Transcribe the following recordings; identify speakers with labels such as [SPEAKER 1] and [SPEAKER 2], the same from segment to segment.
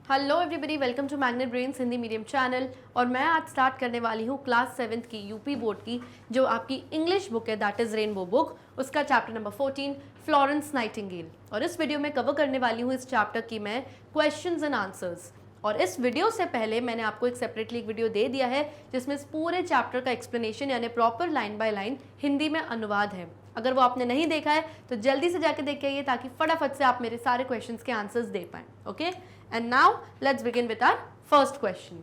[SPEAKER 1] Hello everybody, welcome to Magnet Brains Hindi medium channel. और मैं आज स्टार्ट करने वाली हूँ क्लास 7th की यूपी बोर्ड की जो आपकी इंग्लिश बुक है, दैट इज़ रेनबो बुक, उसका चैप्टर नंबर 14 फ्लोरेंस नाइटिंगेल। और इस वीडियो में कवर करने वाली हूँ इस चैप्टर की मैं क्वेश्चंस एंड आंसर्स। और इस वीडियो से पहले मैंने आपको एक सेपरेटली एक वीडियो दे दिया है जिसमें इस पूरे चैप्टर का एक्सप्लेनेशन यानी proper line by line Hindi में अनुवाद है। अगर वो आपने नहीं देखा है तो जल्दी से जाके देख के आइए ताकि फटाफट से आप मेरे सारे क्वेश्चंस के आंसर्स दे पाएं। Okay, and now let's begin with our first question.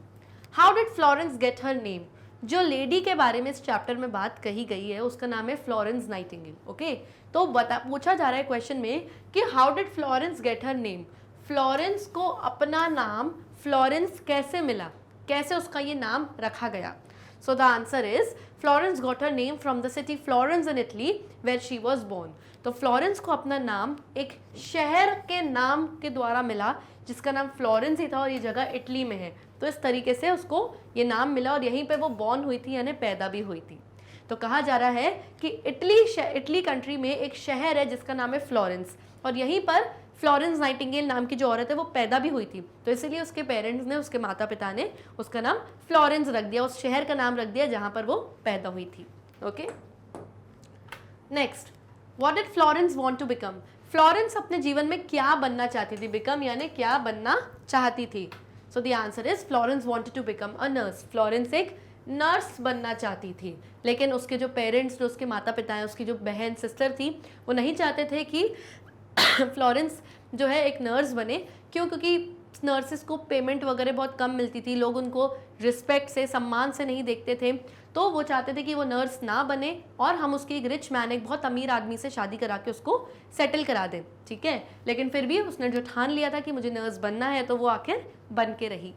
[SPEAKER 1] How did Florence get her name? जो लेडी के बारे में इस चैप्टर में बात कही गई है उसका नाम है फ्लोरेंस नाइटिंगेल। ओके, तो पूछा जा रहा है क्वेश्चन में कि how did Florence get her name? Florence को अपना नाम फ्लोरेंस कैसे मिला, कैसे उसका ये नाम रखा गया? So the answer is Florence got her name from the city Florence in Italy where she was born. तो फ्लोरेंस को अपना नाम एक शहर के नाम के द्वारा मिला जिसका नाम फ्लोरेंस ही था और ये जगह इटली में है। तो इस तरीके से उसको ये नाम मिला और यहीं पे वो बॉर्न हुई थी यानी पैदा भी हुई थी। तो कहा जा रहा है कि इटली कंट्री में एक शहर है जिसका नाम है फ्लोरेंस और यहीं पर फ्लोरेंस नाइटिंगेल नाम की जो औरत है वो पैदा भी हुई थी। तो इसीलिए उसके पेरेंट्स ने, उसके माता पिता ने उसका नाम फ्लोरेंस रख दिया, उस शहर का नाम रख दिया जहां पर वो पैदा हुई थी। Okay, next, what did Florence want to become? Florence अपने जीवन में क्या बनना चाहती थी? बिकम यानी क्या बनना चाहती थी। So the answer is Florence wanted to become a nurse. Florence एक नर्स बनना चाहती थी, लेकिन उसके जो पेरेंट्स, जो उसके माता पिता हैं, उसकी जो बहन सिस्टर थी, वो नहीं चाहते थे कि फ्लोरेंस जो है एक नर्स बने। क्यों? क्योंकि नर्सिस को पेमेंट वगैरह बहुत कम मिलती थी, लोग उनको रिस्पेक्ट से, सम्मान से नहीं देखते थे। तो वो चाहते थे कि वो नर्स ना बने और हम उसकी एक रिच मैन, एक बहुत अमीर आदमी से शादी करा के उसको सेटल करा दें। ठीक है, लेकिन फिर भी उसने जो ठान लिया था कि मुझे नर्स बनना है तो वो आखिर बन के रही।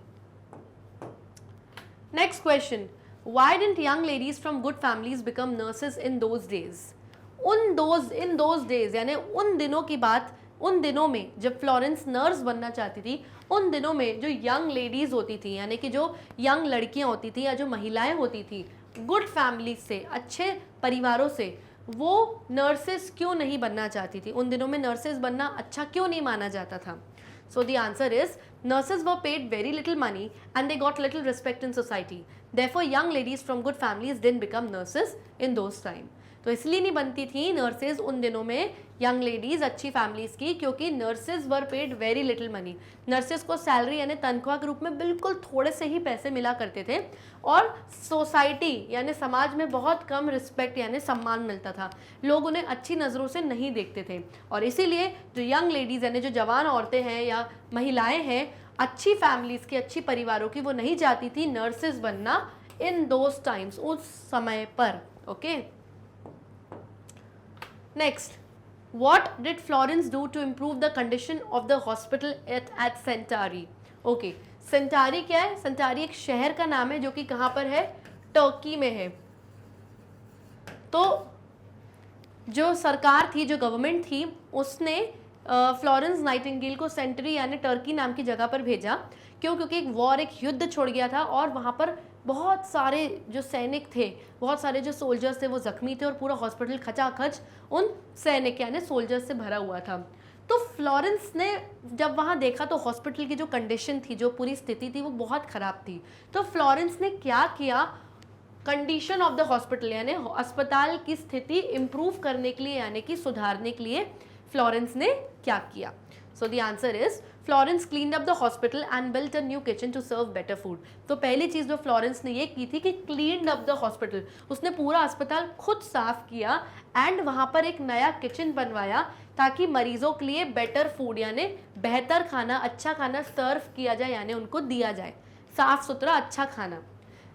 [SPEAKER 1] Next question, why didn't young ladies from good families become nurses in those days? In those days यानी उन दिनों की बात, उन दिनों में जब फ्लोरेंस नर्स बनना चाहती थी, उन दिनों में जो यंग लेडीज होती थी यानी कि जो यंग लड़कियां होती थी या जो महिलाएं होती थी गुड फैमिली से, अच्छे परिवारों से, वो नर्सेस क्यों नहीं बनना चाहती थी? उन दिनों में नर्सेस बनना अच्छा क्यों नहीं माना जाता था? So the answer is nurses were paid very little money and they got little respect in society. Therefore young ladies from good families didn't become nurses in those time. तो इसलिए नहीं बनती थी नर्सेज उन दिनों में यंग लेडीज अच्छी families की, क्योंकि नर्सेज वर paid very little money. Nurses को सैलरी यानी तनख्वाह के रूप में बिल्कुल थोड़े से ही पैसे मिला करते थे और सोसाइटी यानी समाज में बहुत कम रिस्पेक्ट यानी सम्मान मिलता था, लोग उन्हें अच्छी नज़रों से नहीं देखते थे। और इसीलिए जो यंग लेडीज़ यानी जो जवान औरतें हैं या महिलाएं हैं अच्छी फैमिलीज़ की, अच्छी परिवारों की, वो नहीं चाहती थी नर्सेज बनना इन दोज टाइम्स, उस समय पर। Okay, next, what did Florence do to improve the condition of the hospital at Centauri? Okay, Centauri क्या है? सेंटारी एक शहर का नाम है जो कि कहाँ पर है? टर्की में है। तो जो सरकार थी, जो गवर्नमेंट थी, उसने फ्लोरेंस नाइटिंगेल को सेंटरी यानी टर्की नाम की जगह पर भेजा। क्यों? क्योंकि एक वॉर, एक युद्ध छोड़ गया था और वहाँ पर बहुत सारे जो सैनिक थे, बहुत सारे जो सोल्जर्स थे वो जख्मी थे और पूरा हॉस्पिटल खचाखच उन सैनिक यानी सोल्जर्स से भरा हुआ था। तो फ्लोरेंस ने जब वहाँ देखा तो हॉस्पिटल की जो कंडीशन थी, जो पूरी स्थिति थी, वो बहुत ख़राब थी। तो फ्लोरेंस ने क्या किया? कंडीशन ऑफ द हॉस्पिटल यानी अस्पताल की स्थिति इम्प्रूव करने के लिए यानी कि सुधारने के लिए फ्लोरेंस ने क्या किया? So the answer is Florence cleaned up the hospital and built a new kitchen to serve better food. तो पहली चीज़ जो फ्लोरेंस ने ये की थी कि क्लीन्ड अप द हॉस्पिटल, उसने पूरा अस्पताल खुद साफ किया एंड वहाँ पर एक नया किचन बनवाया ताकि मरीजों के लिए बेटर फूड यानी बेहतर खाना, अच्छा खाना सर्व किया जाए यानी उनको दिया जाए, साफ सुथरा अच्छा खाना।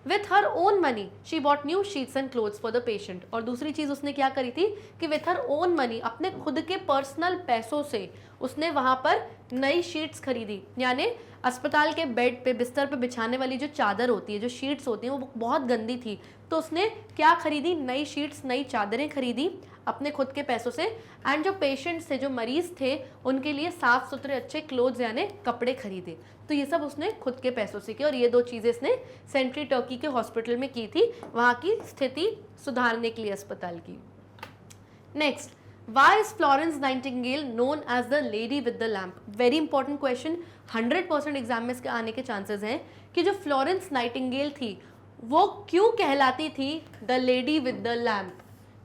[SPEAKER 1] With her own money she bought new sheets and clothes for the patient. और दूसरी चीज़ उसने क्या करी थी कि विथ हर ओन मनी, अपने खुद के पर्सनल पैसों से उसने वहाँ पर नई शीट्स खरीदी। यानी अस्पताल के बेड पे, बिस्तर पे बिछाने वाली जो चादर होती है, जो शीट्स होती हैं, वो बहुत गंदी थी। तो उसने क्या खरीदी? नई शीट्स, नई चादरें खरीदी अपने खुद के पैसों से। एंड जो पेशेंट्स थे, जो मरीज थे, उनके लिए साफ़ सुथरे अच्छे क्लोथ्स यानी कपड़े खरीदे। तो ये सब उसने खुद के पैसों से किया और ये दो चीज़ें इसने सेंट्री टर्की के हॉस्पिटल में की थी, वहाँ की स्थिति सुधारने के लिए अस्पताल की। Next, why is Florence Nightingale known as the lady with the lamp? Very important question, 100% exam में इसके आने के चांसेस हैं कि जो फ्लोरेंस नाइटिंगेल थी वो क्यों कहलाती थी the lady with the lamp?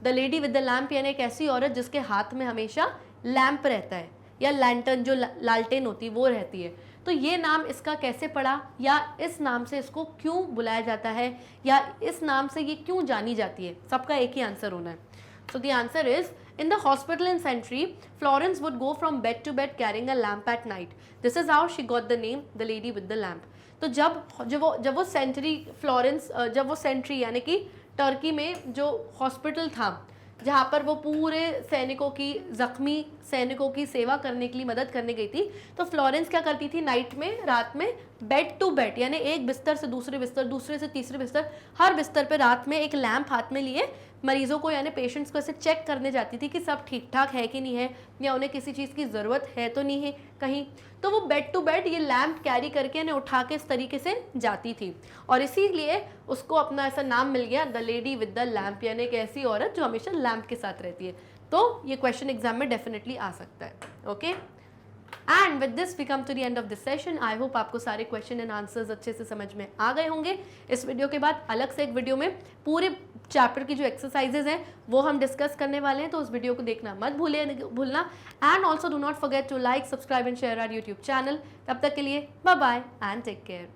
[SPEAKER 1] The lady with the lamp यानी एक ऐसी औरत जिसके हाथ में हमेशा लैम्प रहता है या लैंटर्न जो लालटेन होती है वो रहती है। तो ये नाम इसका कैसे पड़ा, या इस नाम से इसको क्यों बुलाया जाता है, या इस नाम से ये क्यों जानी जाती है? सबका एक ही आंसर होना है। सो the answer is, in the hospital in Century, Florence would go from bed to bed carrying a lamp at night. This is how she got the name the lady with the lamp. तो जब वो century Florence, जब वो Sentry यानी कि Turkey में जो hospital था जहाँ पर वो पूरे सैनिकों की, जख्मी सैनिकों की सेवा करने के लिए मदद करने गई थी, तो फ्लोरेंस क्या करती थी, नाइट में, रात में बेड टू बेड यानी एक बिस्तर से दूसरे बिस्तर, दूसरे से तीसरे बिस्तर, हर बिस्तर पे रात में एक लैंप हाथ में लिए मरीजों को यानी पेशेंट्स को ऐसे चेक करने जाती थी कि सब ठीक ठाक है कि नहीं है, या उन्हें किसी चीज़ की ज़रूरत है तो नहीं है कहीं। तो वो बेड टू बेड ये लैंप कैरी करके यानी उठा के इस तरीके से जाती थी, और इसीलिए उसको अपना ऐसा नाम मिल गया the lady with the lamp, यानी एक ऐसी औरत जो हमेशा लैंप के साथ रहती है। तो ये क्वेश्चन एग्जाम में डेफिनेटली आ सकता है। Okay, and with this we come to the end of this session. I hope आपको सारे क्वेश्चन एंड आंसर्स अच्छे से समझ में आ गए होंगे। इस वीडियो के बाद अलग से एक वीडियो में पूरे चैप्टर की जो एक्सरसाइजेज हैं वो हम डिस्कस करने वाले हैं, तो उस वीडियो को देखना मत भूलना। And also do not forget to like, subscribe and share our YouTube channel. तब तक के लिए bye bye and take care.